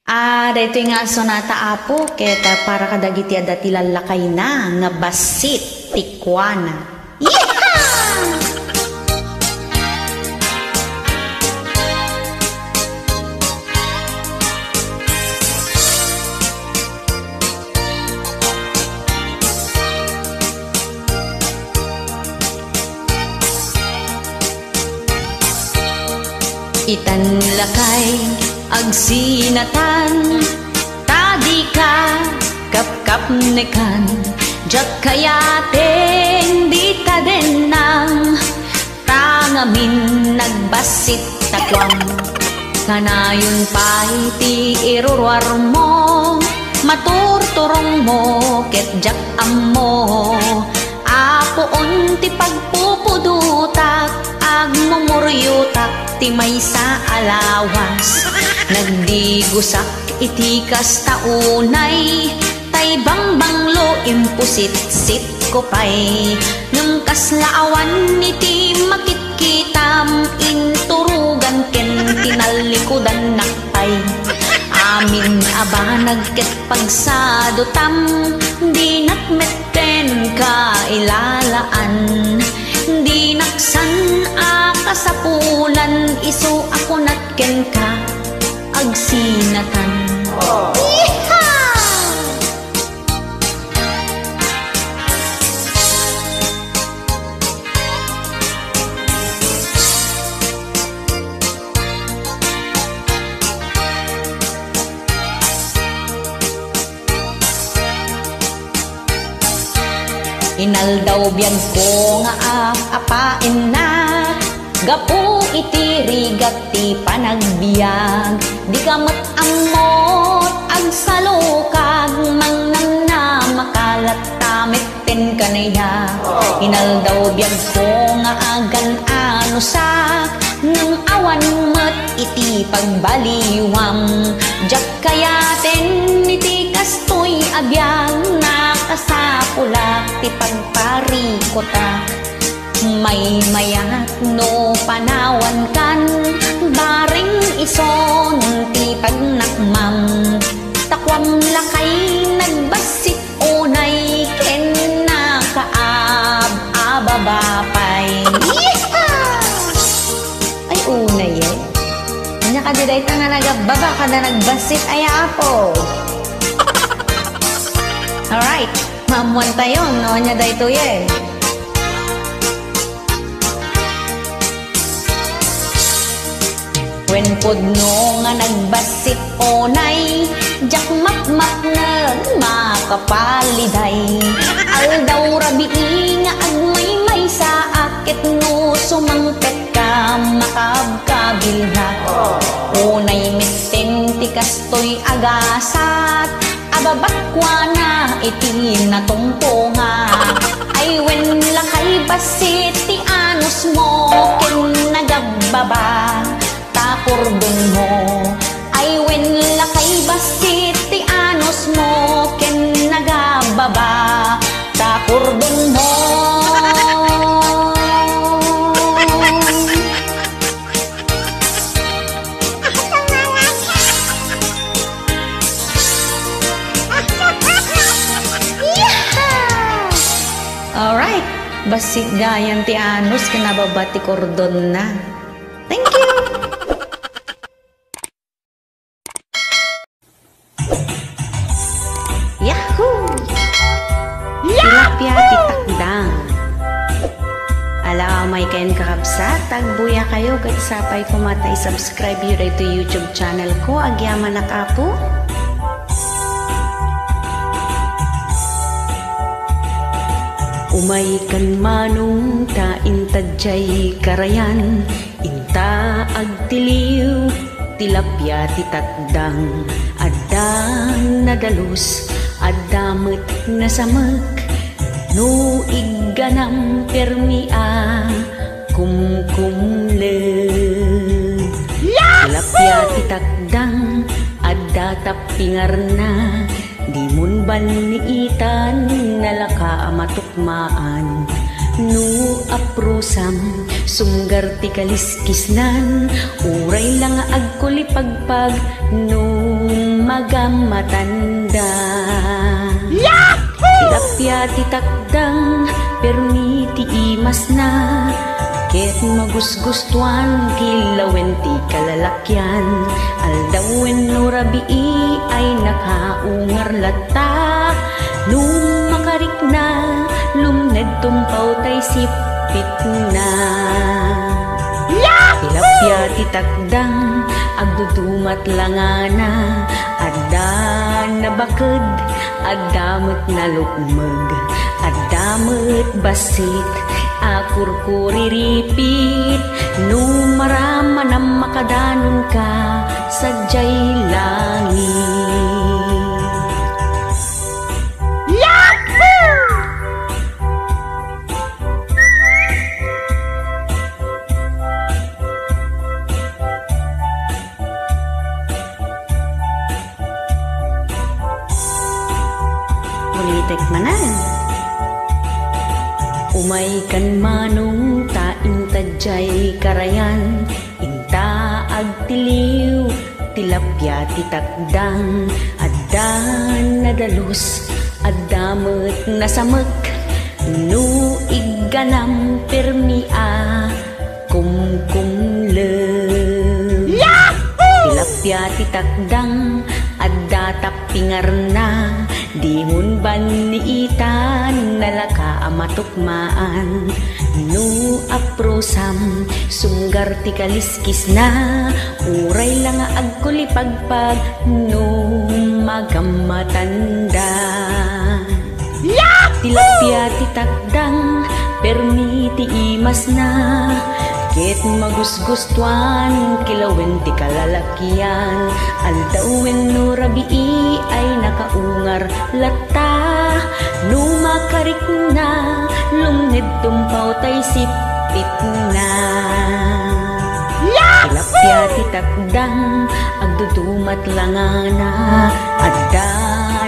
Dayto nga sonata apo, keta para kadagiti adati lalakay na, nga basit, tikwana. Yeehaw! Itan lakay agsinatan, tadi ka kap nekan, jak kayaten di taden nang tangamin nagbasit takwam. Kanayon pa iti irurwar mo, maturturong mo ket jak ammo. Apoon ti pagpupudutak, agmumuryutak ti may sa alawas. Nagdigusak iti kastaunay, tay bangbanglo impusit-sit ko pay. Nung kaslaawan iti makitkitam, inturugan ken tinalikudan nakpay. Amin aba nagket pagsadutam, di nakmetten ka ilalaan. Di naksan akasapulan, iso ako natken ka agsinatan. Inaldaw biyag ko nga apain na, gapu iti rigat ti panagbiag. Di kamot amot ag salukag, mangnang na makalat tamitten kanaya. Inaldaw biyag ko nga agan anusak, nang awan met iti pagbaliwam. Jak kayaten iti kastoy abiyag, nakasapulak ti pagparikota. May mayat no panawan kan, baring ison ti pagnakmam. Takwam lakay nagbasit unay, ken nakaab-ababapay. Ay unay eh. Kanya ka diday ta nga nagababa ka na nagbasit ay apo. Alright, mamuan tayo, no? Nya dayto ye. When pudno nga nagbasit onay, jak map na makapaliday. Aldaw rabii nga agmay sa akit, no sumangpet ka makabkabilha. Unay mitten ti kastoy agasat, ababakwa na iti natungtunga. Ay when lakay basit ti anus mo, ken nagababa takurdon mo. Ay when lakay basit ti anus mo, ken nagababa takurdon mo. Alright, basit gayan ti anus, kinababa ti kordon na. Thank you! Yahoo! Tilapia ti takdang. Alamay kayon kakabsat, tagbuya kayo, kat sapay kumatay subscribe yun ito YouTube channel ko, agyaman na kapo. Umay kan manong ta intadjay karayan, inta agtiliw tilapia ti takdang. Adang nadalus, adamet nasamek, no igganam permia kumkumle. Tilapia ti takdang, adda tapingarna, di mun baniitan nalaka matukmaan. No aprosam sunggar ti kaliskisnan, uray lang agkulipagpag no magamatanda. Tilapia ti takdang permiti imas na, ket magusgustuan kilawen ti kalalakyan. Aldawen no rabii ay nakaungar lata, lumakarik na lumned tumpaw tay sipit na. Tilapia ti takdang agdudumat langana, adda nabaked addamet na lukmeg, addamet basit akurkuriripit. Numarama na makadanon ka sadyay langit. Ulitek manan. Umay kan manong taing tadyay karayan, inta agtiliw tilapia ti takdang, addan nadalus addamet nasamek. No igganam permia kumkumle. Tilapia ti takdang adda tapingar na, dimun baniitan nalaka amatukmaan. No aprosam sunggar ti kaliskis na, uray lang agkulipagpag no magamatanda. Tilapia ti takdang permiti imas na, ket magusgustuan kilawen ti kalalakyan. Aldawen no rabii ay nakaungar lata, lumakarik na lumned tumpaw tay sipit na. Tilapia ti takdang agdudumat langana, adda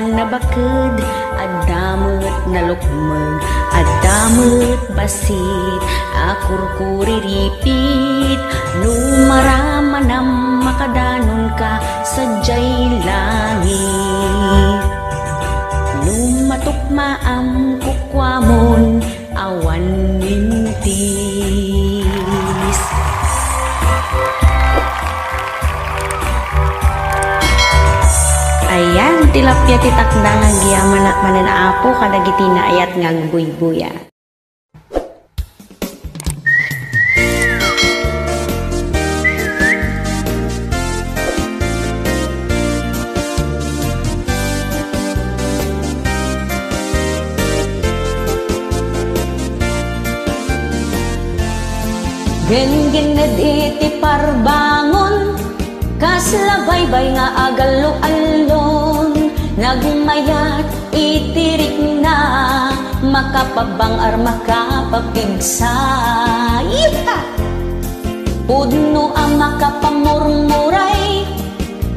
nabaked addamet na lukmeg, addamet basit akurkuriripit. Numarama na makadanon ka sadyay langit. Numatukmaam kukwamon awan mintis. Ayan, tilapia ti takdang agyaman na mananaapo kadagiti na ayat ngagbuy-buya. Gengened iti parbangon, kaslabaybay nga agalo-alon. Nagmayat itirik na, makapabangar makapapigsa. Pudno ang makapamurmuray,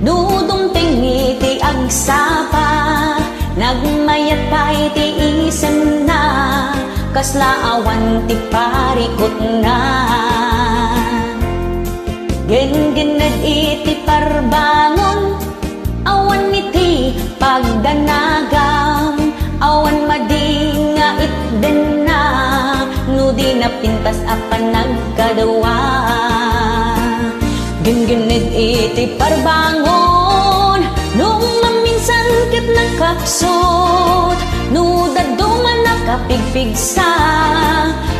dudumting iti agsapa. Nagmayat pa iti isem na, kaslaawan ti parikot na. Gengened iti parbangon, awan iti pagdanagam. Awan madi nga itden na, no di napintas apan nagkadawa. Gengened iti parbangon, nung maminsan ket nakapsot. No dadungan nakapigpigsa,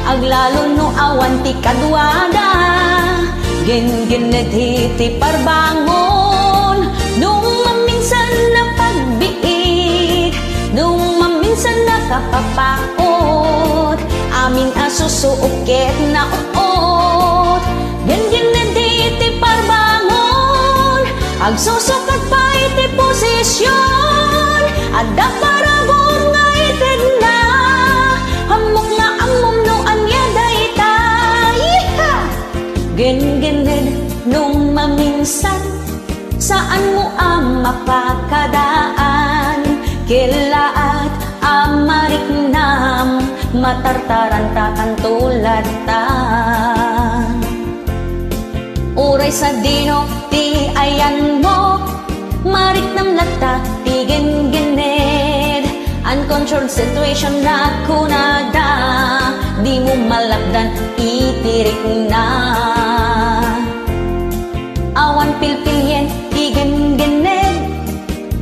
aglalo no awan ti kadwada. Gengened iti parbangon, nung maminsan na pagbiit, nung maminsan nakapapaot. Amin asusuok ket naot. Gengened iti parbangon, agsusukat pa iti posisyon. Adda paragon nga ited na, hamok nga amom no anya dayta. Gengened nung maminsan, saan mo ang mapakadaan? Kilaat amariknam, matartaran takan tulatan. Uray sa dino ti ayan mo, mariknam uncontrolled situation na kunada, di mo malakdan itirik na. Awan pilpilyen tigen-gened,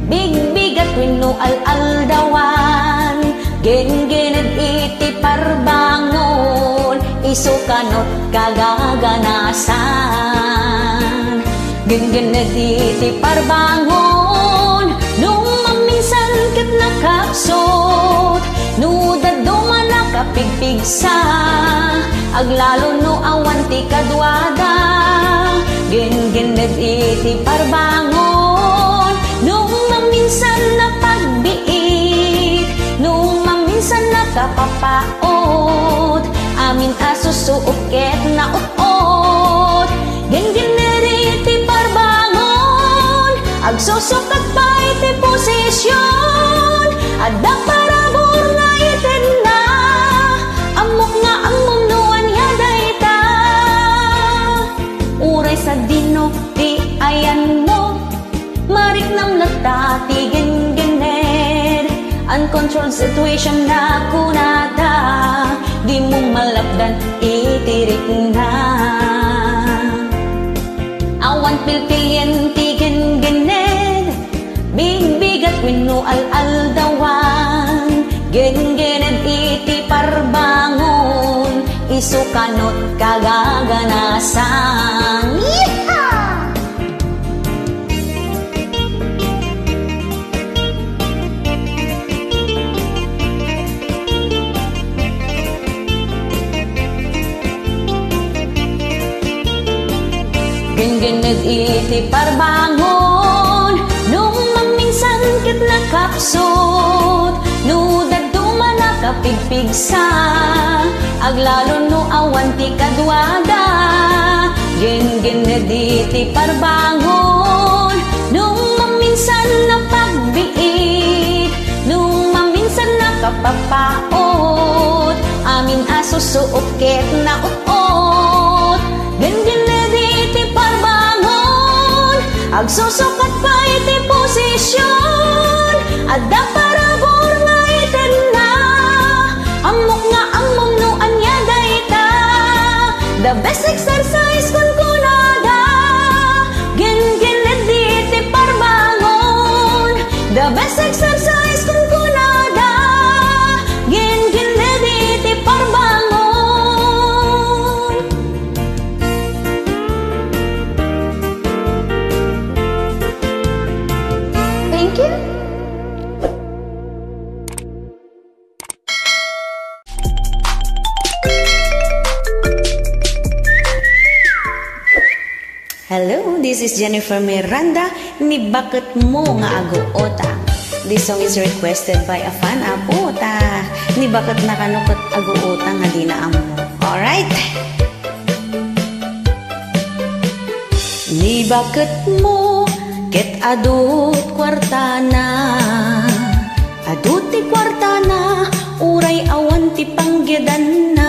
big-bigat wenno al-aldawan, gen-gened iti parbangon, isukanot kagaganasan. Gen-gened iti parbangon, nung maminsan ket nakapsot, no daduma nakapigpigsa, aglalo no awan ti kadwada. Gen-gened iti parbangon, nung maminsan napagbiit, nung maminsan nakapapaot, amin asusuot ket naut-ot. Gen-gened iti parbangon, agsusukat pa iti posisyon, adda parabor nga itin na, amok nga amom nuan yadayta. Uray sa dino ti ayan mo, marik nam lata ti gen-gened, uncontrolled situation na kunada, di mo malakdan itirik na. Awan pilpilyen ti gen-gened, big-bigat wenno al-aldawan, gen-gened iti parbangon, isukanot kagaganasan. Yeehaw! Gen-gened iti parbangon, nung maminsan ket nakapsot, no daduma nakapigpigsa, aglalo no awan ti kadwada. Gen-gened iti parbangon, nung maminsan napagbiit, nung maminsan nakapapaot, amin asusuot ket naut-ot. Gen-gened iti parbangon, agsusukat pa iti posisyon, adda parabor nga iten na, amok nga amom no anya dayta. The best exercise kun kunada, gen-gened iti parbangon. The best exercise kun kunada, gen-gened iti parbangon. Thank you. Hello, this is Jennifer Miranda, ni Bakit Mo Nga Aguota. This song is requested by a fan, Aputa. Ni Bakit Nakanukot Aguota nga di na amo. Alright? Ni bakit mo ket adut kwartana, adut ti kwartana, uray awan ti panggedan na.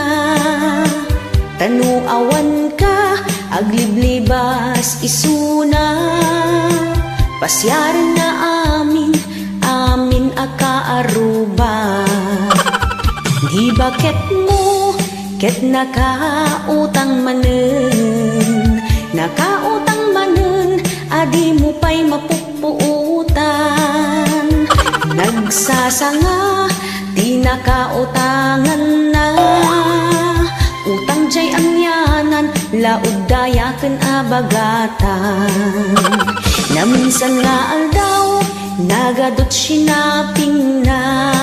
Tanu awan ka, agliblibas isuna, pasyarin na amin, amin akaaruba. Di bakit mo ket nakautang manen, nakautang manen, adi mo pa'y mapupuutan. Nagsasanga, di nakautangan na, utang jay amyanan, laod dayaken abagatan. Na minsan nga aldaw, nagadot sinaping na,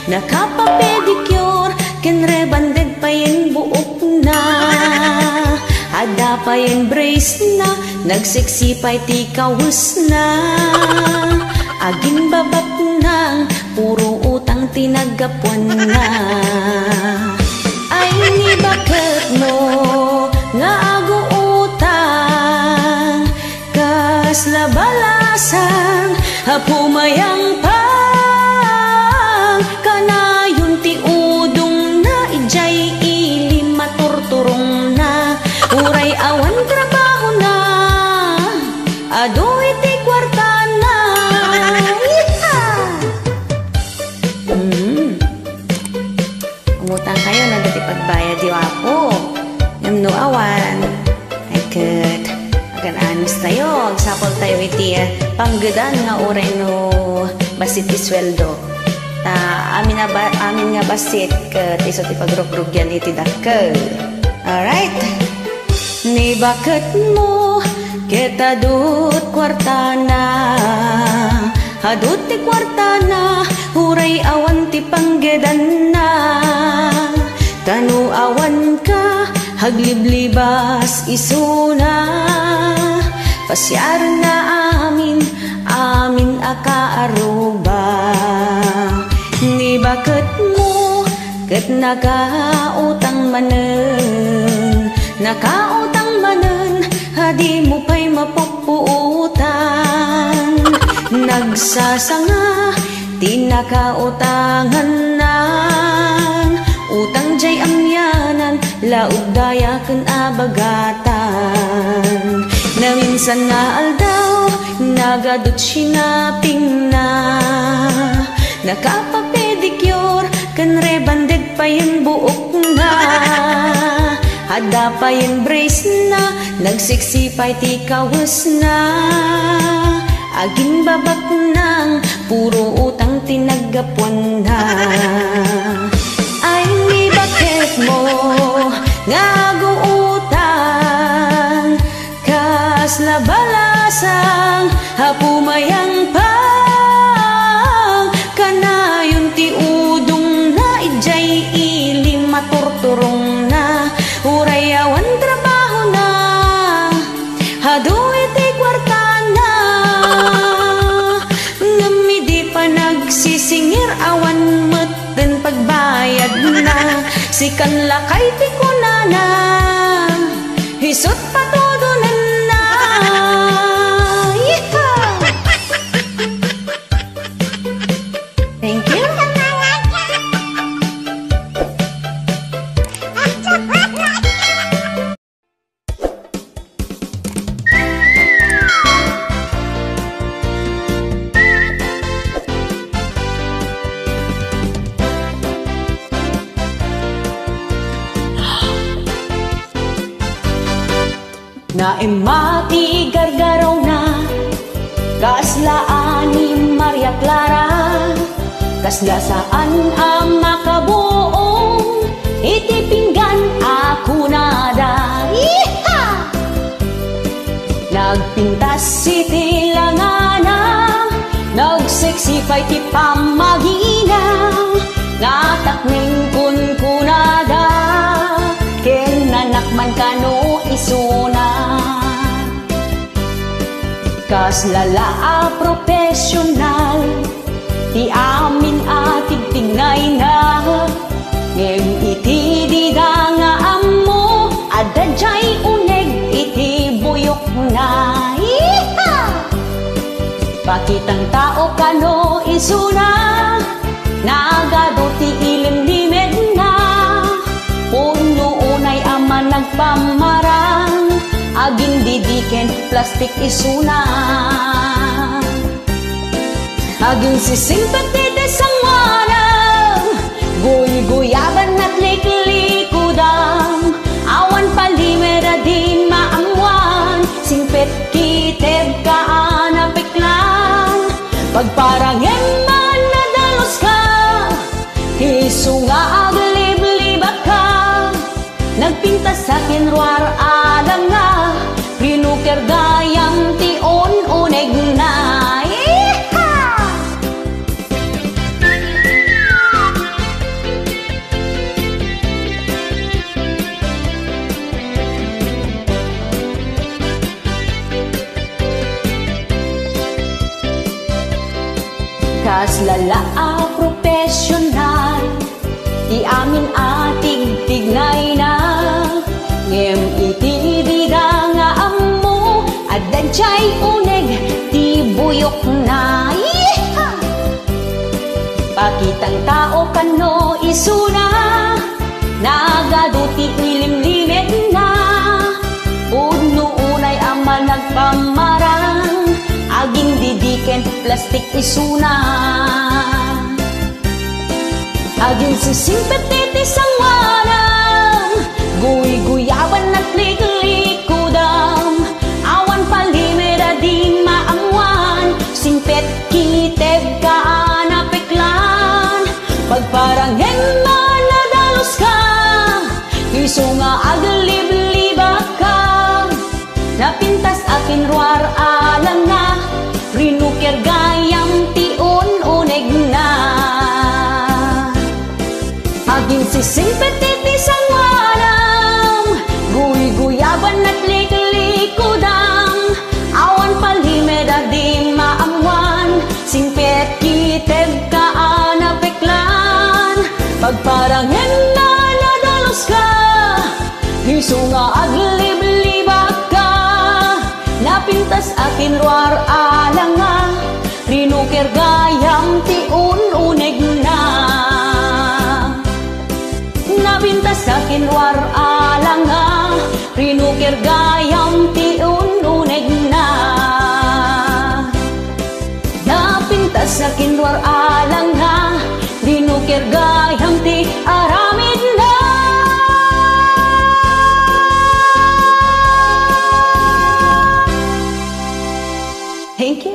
nakapapedicure, ken rebanded pa yen buok na, ada pa yen brace na, nagseksipay ti kawus na, aging babap nang puro utang tinagapuan na. Ay ni bakit mo nga aguutang, kas labalasan hapumayang pang, kanayon ti udong na ijay ili maturturong na, uray awan trabaho na, adoy ti kwarta na. kayo na dati pagbayad di apo. Yamno awan. Ay kat. Agan anis tayo. Agsapol tayo iti panggadan nga oray no basit ti sweldo. Amin nga basit kat iso ti pagrogrugyan iti dakkel. Alright. Ni bakit mo kita dut kwartana. Hadut ti kwartana, huray awan ti panggedan na. Tanu awan ka, hagliblibas isuna. Pasyaran na amin akaaruba. Ni bakit mo, kat nakautang manen. Nakautang manen, hadi mo pa'y mapupuutan. Nagsasanga, tinakautangan na. Utang jay amyanan, laod daya kan abagatan. Na minsan nga aldaw, nagadot sinaping na. Nakapapedicure, kan rebanded pa yung buok na. Hada pa yung brace na, nagsiksipay ti kawas na. Aging babak nang puro utang tinagapon na. Ay ni bakit mo ngaguutang kas labalasang hapumayang pa kanayon ti udong na ijay ilim maturturong na urayawan trabaho na hadu iti kwartana ngamidi pa nagsisingir awan meten pagbayad na sikan lakay ti kunana hisot patudunan na yeehaw. Thank you. Na emati gargaraw na kaslaan ni Maria Clara kasla saan ang makabuong iti pinggan ako nada. Yeehaw! Nagpintas iti langana nagseksipay ti pamagina natakning kun kunada ken nanakman kano isuna kas lala profesional ti amin atig tingnay na ngem iti dida nga ammo adajay uneg iti buyok na. Yeehaw! Pakitang tao kano isuna nagado ti ilimlimed na puno unay ama nagpamarang aging didiken plastik isuna aging sisimpatite sangwanang guy-guyaban at liklikudang awan palimera di maamwan singpet kiteb kaanapik lang pagparangem man nadalos ka iso nga aglib-libak ka nagpintas sa kinruar alam nga rinuker gayang ti on-uneg na. Yeehaw! Kas lala profesional ti amin atig tignay na ngem iti dida nga ammo addanchay uneg ti buyok na. Yeehaw! Pakitang tao kano isuna nagado ti ilimlimed na puno unay ama nagpamarang aging didiken plastik isuna aging sisimpatite isang wanam, guy-guyaban at liklikudam, awan palimera di maamwan, simpet kiteb kaanapiklan, pagparanghen manadalos ka, iso nga aglib-libak ka, napintas akin ruar alang nga, rinukir gayam ti un-uneg na. Agin si simpetit isang wanam, guy-guyaban at liklikudam, awan palimed at di maamwan, simpet kiteb kaanapiklan, pagparanghen na nadalos ka, iso nga aglib-libak ka, napintas akin ruar alang nga, rinukir gayam ti un-uneg na. Napintas akin ruar alang nga, rinukir gayam ti un-uneg na. Napintas akin ruar alang nga, rinukir gayam ti aramid na. Thank you.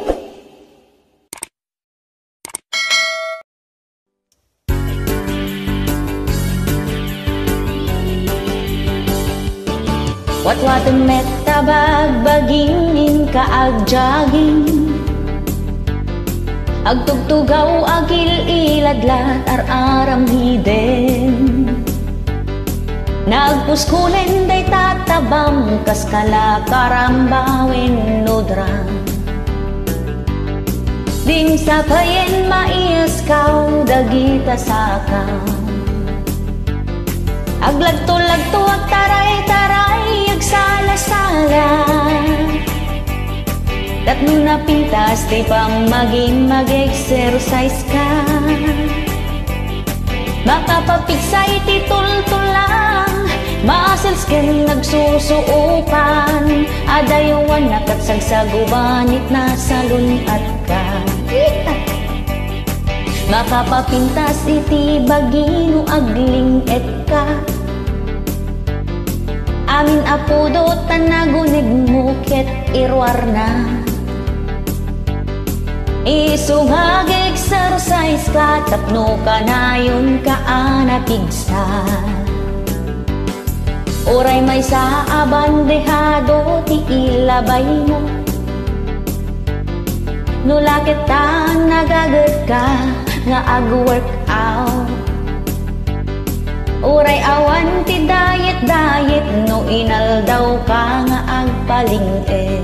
Wat-watan metta bagbagingin kaagjaging, agtugtugaw agil iladlat ar-aram hiden, nagpuskulen day tatabam kaskala karambawin nodra, din sa payen maiyas kaw dagita sakaw, aglagto-lagto ag taray-taray ag sala-sala, tatlo na pintas di pa maging mag-exercise ka, makapapigsay ti tul-tulang, muscles ken nagsusuupan, adayawan nakatsagsagubanit na salunat ka, makapapintas iti bagino agling et ka, amin apudo tanagunig mo ket irwar na, isungag exercise ka tapno ka na yun ka anapigsa, oray may sa abandehado ti ilabay mo, nulakit ta nagagat ka nga ag-workout, oray awan ti diet no inaldaw ka nga agpaling-e.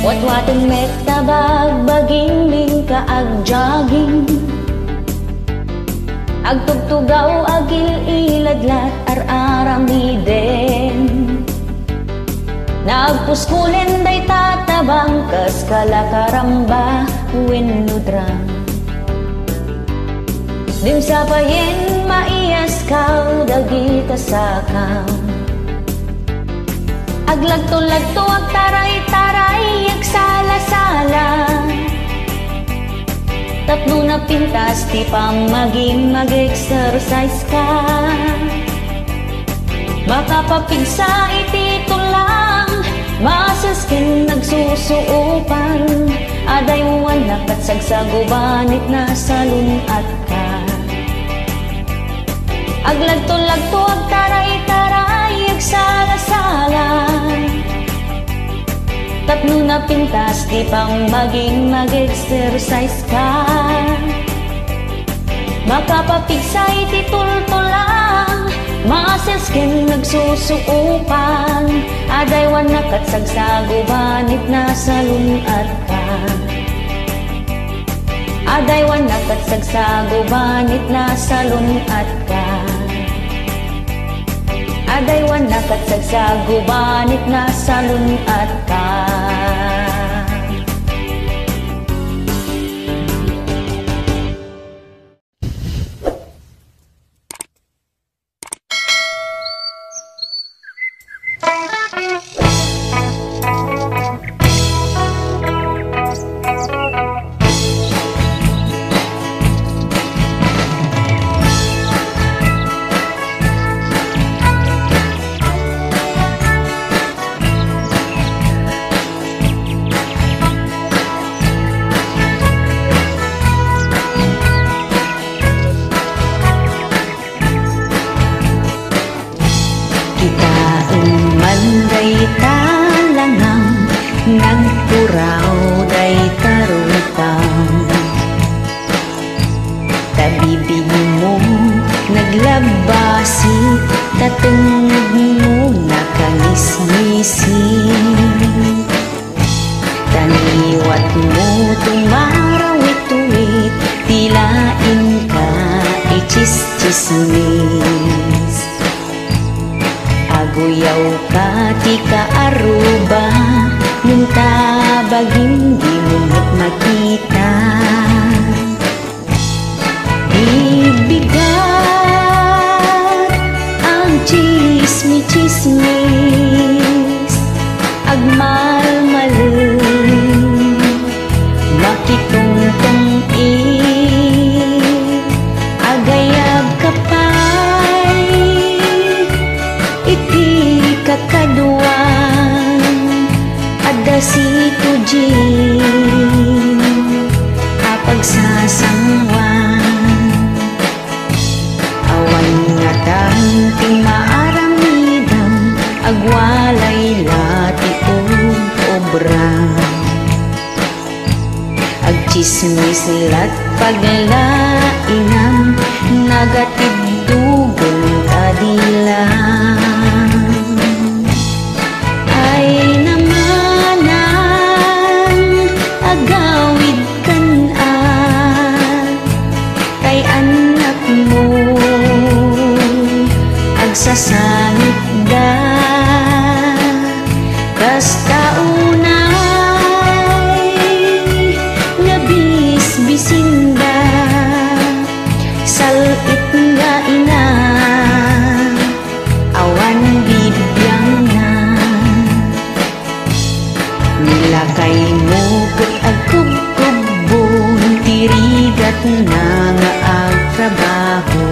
Wat-watan metta bagbaging ka ag-jogging, agtugtugaw agil iladlat ar-aram hiden, nagpuskulen day tatabang kaskala karamba wenudra, dim sa payen maiyas kaw dagita sakaw, aglagto-lagto ag taray-taray ag sala-sala, tatlo na pintas ti pa maging mag-exercise ka, makapapigsa iti tulang, muscles ken nagsusuupan, adaywan nakatsagsagubanit na salunat ka, aglagto-lagto ag taray-taray ag sala-sala, tatlo na pintas di pang maging mag-exercise ka, makapapigsay ti tul-tulang, muscles ken nagsusuupan, adaywan nakatsagsagubanit na salunat ka, adaywan nakatsagsagubanit na salunat ka, Adaywan nakatsagsago, banit na salun at ka. Nagpuraw day tarutang tabibig mo naglabasi, tatungod mo nakanismisi, taniwat mo tumarawit-wit, tilain ka ichis-chismis. Aguyaw ka ti kaaruba, nung tabagin di mo makita. Ibigat ang chismi-chismis, agmal-malin, makitungtung agayab kapay, iti kakaduan, ada si tujin, apagsasangwan. Awan nga tanting maaramidam, agwalay lati obra. Agchismis lat paglainam, nagatiddugan kadilang. Ay namanan, agawid kan kay anak mo, agsasangit da, basta unay nabis-bisin da, salit nga ina, awan bibiyang na. Nilakay mo kat agkub-kubon, tirigat na nga agtrabaho.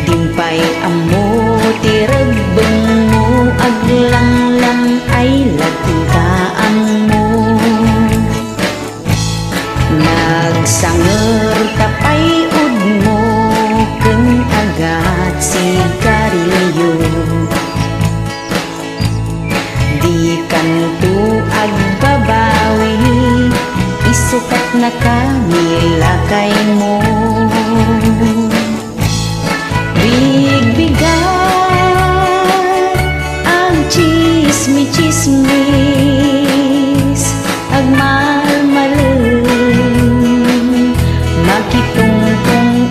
Dimpay amo tiragbeng mo, aglang-lang ay lagkaan mo. Nagsanger tapay ud mo, keng agat sigarilyo. Di kanto agbabawi, isukat na kamilakay mo. Bigbigat ang chismi-chismis, agmal-malin, makitungtung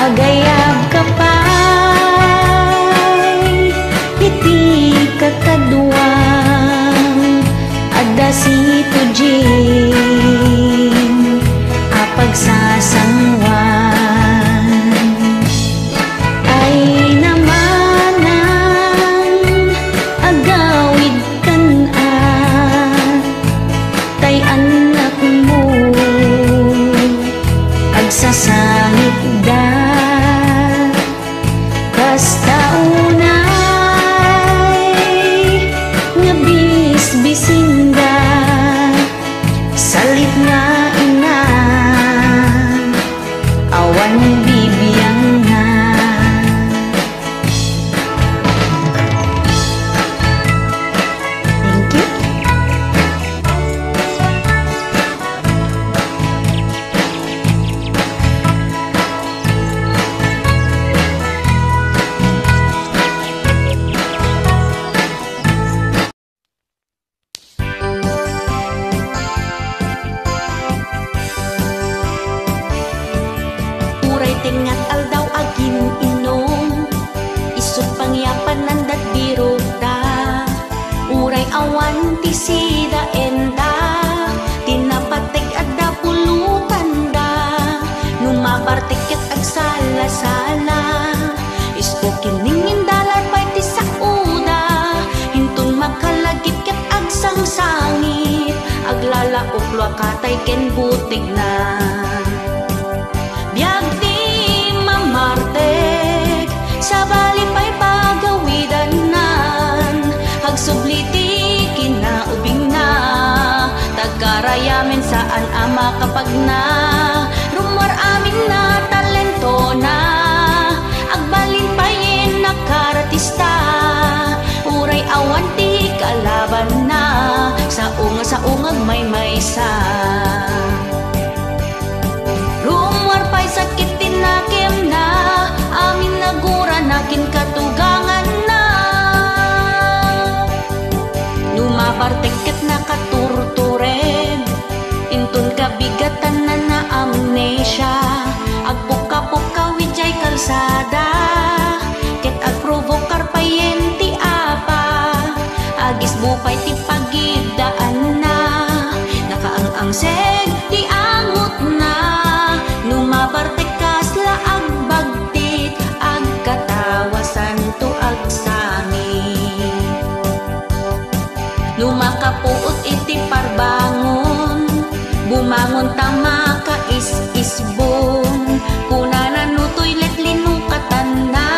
agayab kapay, iti kakaduang, ada si tujin, apagsasangwan. Ay namanan, agawid kan tay anak mo, agsasangit da, basta unay ngabis-bisin da, salit nga ina, awan bibiyang na. Thank you. babaen da, tinapatig adda pulutan da, numabartik ket ag sala-sala, isko kiningin dalar pay ti sauda, hintun makalagip ket ag sangsangit, aglalaok luakatay ken butig na. Biag di mamartek, sa bali pa'y pagawidanan, hagsubliti kinaubing na, tagkarayamin saan ama kapag na, rumor amin na talento na, agbalin payin na karatista, uray awan ti kalaban na, sa ungag may maysa. Rumor pa'y sakit tinakim na, amin nagura nakin katugangan na, numabartek ket nakaturtured, intun kabigatan na na amnesia, agpuka-puka wijay kalsada, ket agprovokar payen ti apa, agis bupay ti pagidaan na, nakaang-angseg ti angot na, numabartek kasla agbagtit, agkatawasan to agsami, numakapuot iti parbangon, bumangon tama ka is-isbon, kunanan no toilet linukatan na,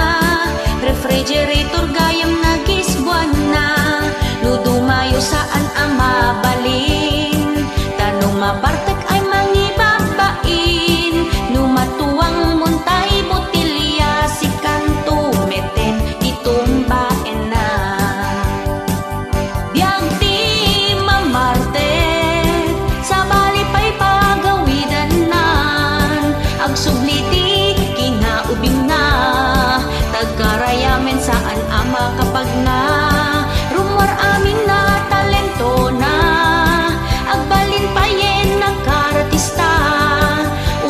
refrigerator gayam nagisbuan na, nudumayo saan ama balin, tanong mabartek ay mangibabain, numatuwang muntay botilya, si kanto meten itumbaen na. Biag di mamartek, sa bali pa'y pagawidanan, agsubliti kinaubing na, tagkarayamen saan ama kapag na, rumor amin na talento na, agbalin payen na karatista,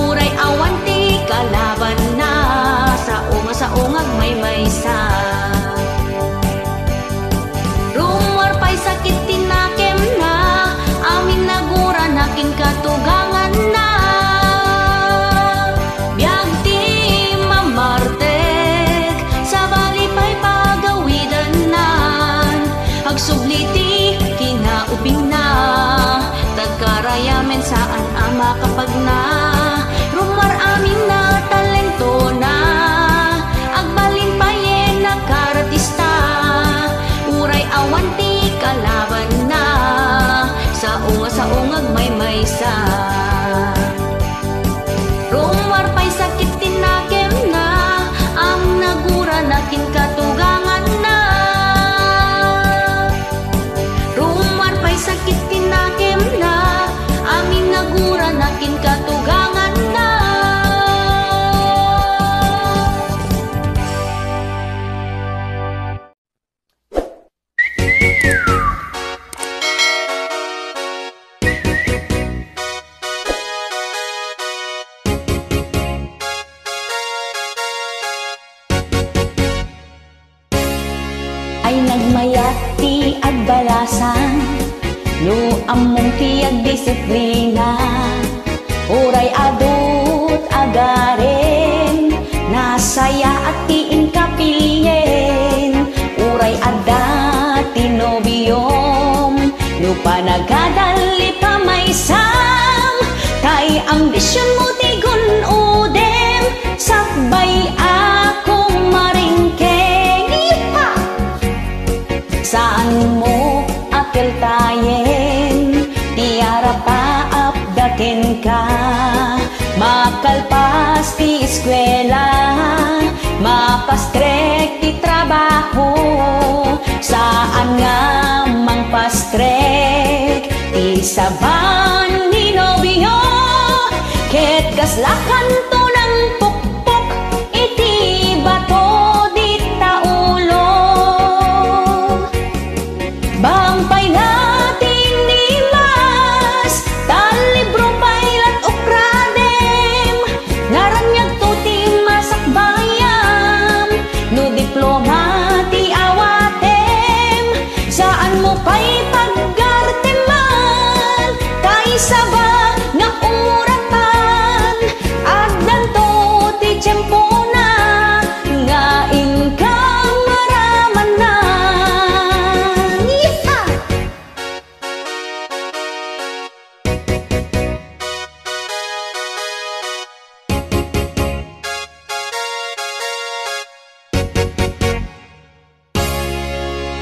uray awan ti kalaban na, sa ungag may maysa. Rumor pa'y sakit tinakem na, amin nagura nakin katugangan na, biag di mamartek, sa bali pa'y pagawidanan, hagsubliti kinaubing na, tagkarayamen saan ama kapag na, rumor amin na talento na, agbalin payen na karatista, uray awan ti kalaban na, sa ungag may maysa. Rumor pa'y sakit tinakem na, ang nagura nakin katugangan na, rumor pa'y sakit tinakem na, amin nagura nakin katugangan na. Ay nagmayat ti agbalasan, no among ti agdisiplina, uray adut agaren, nasaya at ti inkapilyen, uray adda ti nobiyom, no panagadali pa may sam, tay ambisyon mo ti gunudem, sakbay akong maringkeng, iha! Saan mo akil tayen, tiara pa apdaten ka, makalpas ti eskwela, mapastrek ti trabaho, saan nga mangpastrek ti saban ni nobyo, ket kaslakan to ng pukpok, iti bato di taulo. Bangpay natin ni Mas, talibro paylat ukradem, naranyag to ti masakbayam, no diploma ti awatem, saan mo pa'y paggarteman, saba nga uratan agdan to ti tiyempo na nga inkang maramanan. Yeehaw!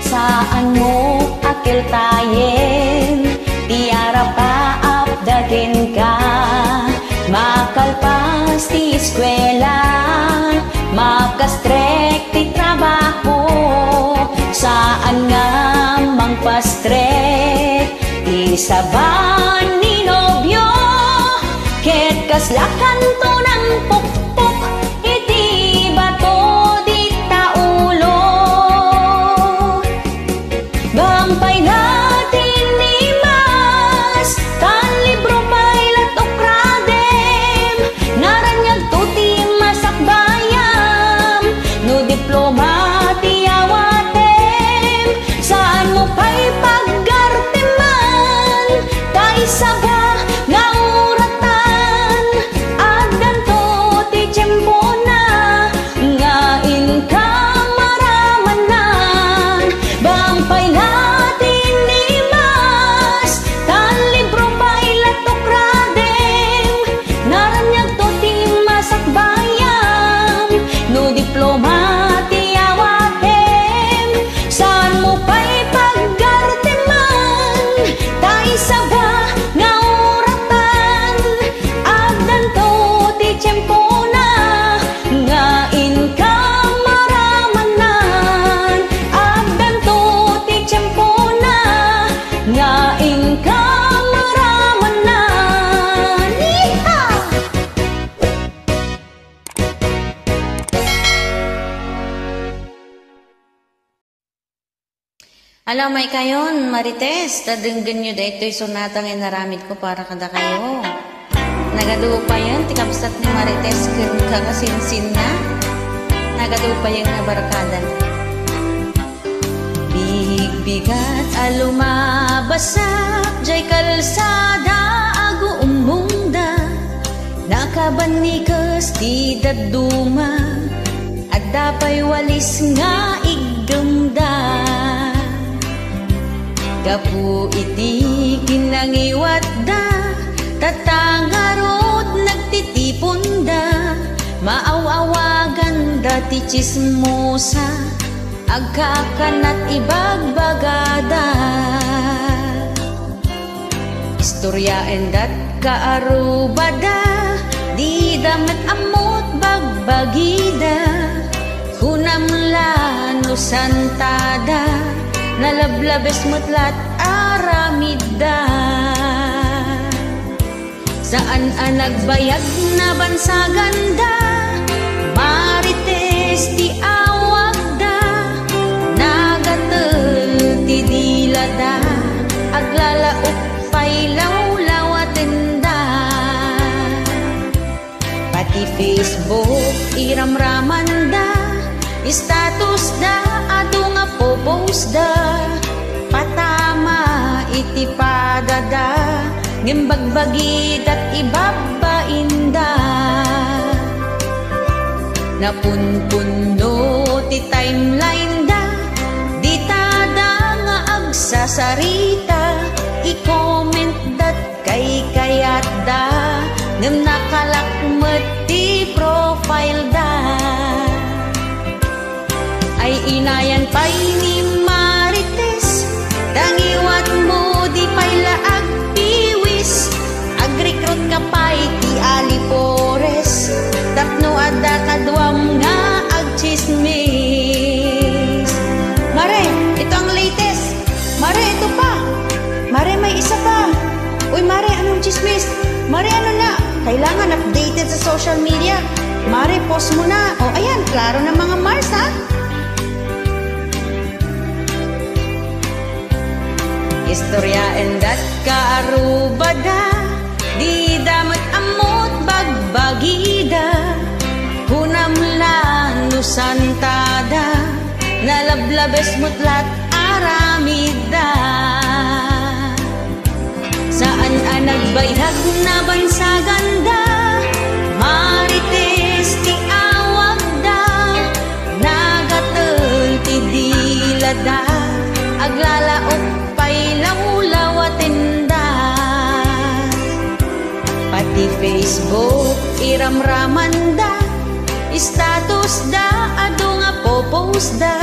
Saan mo akil tayen, tiara pa apdagen ka, makalpas ti eskwela, makastrek ti trabaho. Saan nga mangpastrek, ti saban ni nobyo, ket kaslakan to ng pukpuk, iti bato di taulo. Gampay natin ni Mas, tan libro pailat ukradem, naranyag tuti masakbayam, no diploma ti awatem. Saan mo pa'y paggarteman, tay saba nga uratan, agdan to ti tiyempo na nga inkang maramanan. Bampay natin ni Mas, tan libro pailat ukradem, naranyag to ti masakbayam, no diploma ti awatem. Saan mo pa'y paggarteman, tay saba nga uratan, agdan to ti tiyempo na nga inkang maramanan. Agdan to ti tiyempo na nga inkang maramanan. Yeehaw! Alam may kayon, Marites, tadenggan nyo da ito'y sonatang inaramid ko para kada kayo. Nagadugo pa yan, tikapsat ni Marites, kung kakasinsin na. Nagadugo pa yan na barkada na. Big-bigat alumabasak, jay kalsada, ago umungda. Nakabanikas ti daduma, at dapay walis nga igdumda. Gapu iti kinangiwat da, tatangarot nagtitipon da, maawawagan da ti chismosa, agkakanat ibagbagada. Istoryaen dat kaarubada, di damat amot bagbagida, hunamla no santada, nalablabes mutlat aramida. Saan ang nagbayag na bansaganda, Marites ti awag da, nagatel ti dilada, aglalaok pa'y lawlawaten da. Pati Facebook iramraman da, status da ato nga popost da, patama iti padada, ngimbagbagid at ibabainda. Napunpuno ti timeline da, di tada nga agsasarita, i-comment dat kay kayat da, ngem nakalakmet ti profile da. Ay inayan pa'y ni Marites, dangiwat mo di pa'y laag piwis, agrikrot ka pa'y ti alipores, tapno ada kadwam nga agchismis. Mare, ito ang latest. Mare, ito pa. Mare, may isa pa. Uy, Mare, anong chismis? Mare, ano na? Kailangan updated sa social media. Mare, post mo na. O, ayan, klaro na mga Mars, ha? Istoryaen dat kaarubada, di damat amot bagbagida, hunamlan no santada, nalablabes mutlat aramida. Saan ang Bayhag na bansaganda, Marites ti awag da, nagatel ti dilada, aglalaok pay lawlawaten da. Pati Facebook iramraman da, status da adu nga popost da,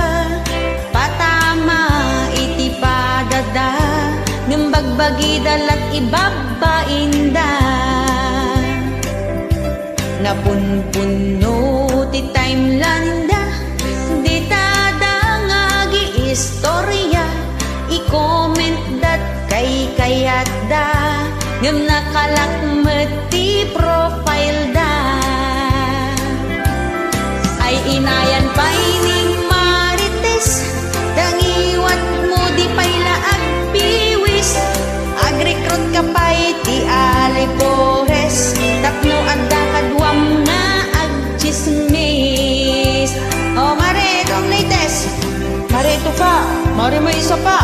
patama iti padada, ngumbagbagi dalat ibabain da. Napunpuno ti timeline da, di tada nga gi-istorya, i-comment dat kay kayat da, ngam nakalakmet ti profile da. Ay inayan pa'y ni Marites, dangiwat mo di pa'y laag piwis, agrekrut ka pa'y ti alipores, tapno adda kadwam nga agchismis. O mare, itong latest, mare ito pa, mare may isa pa.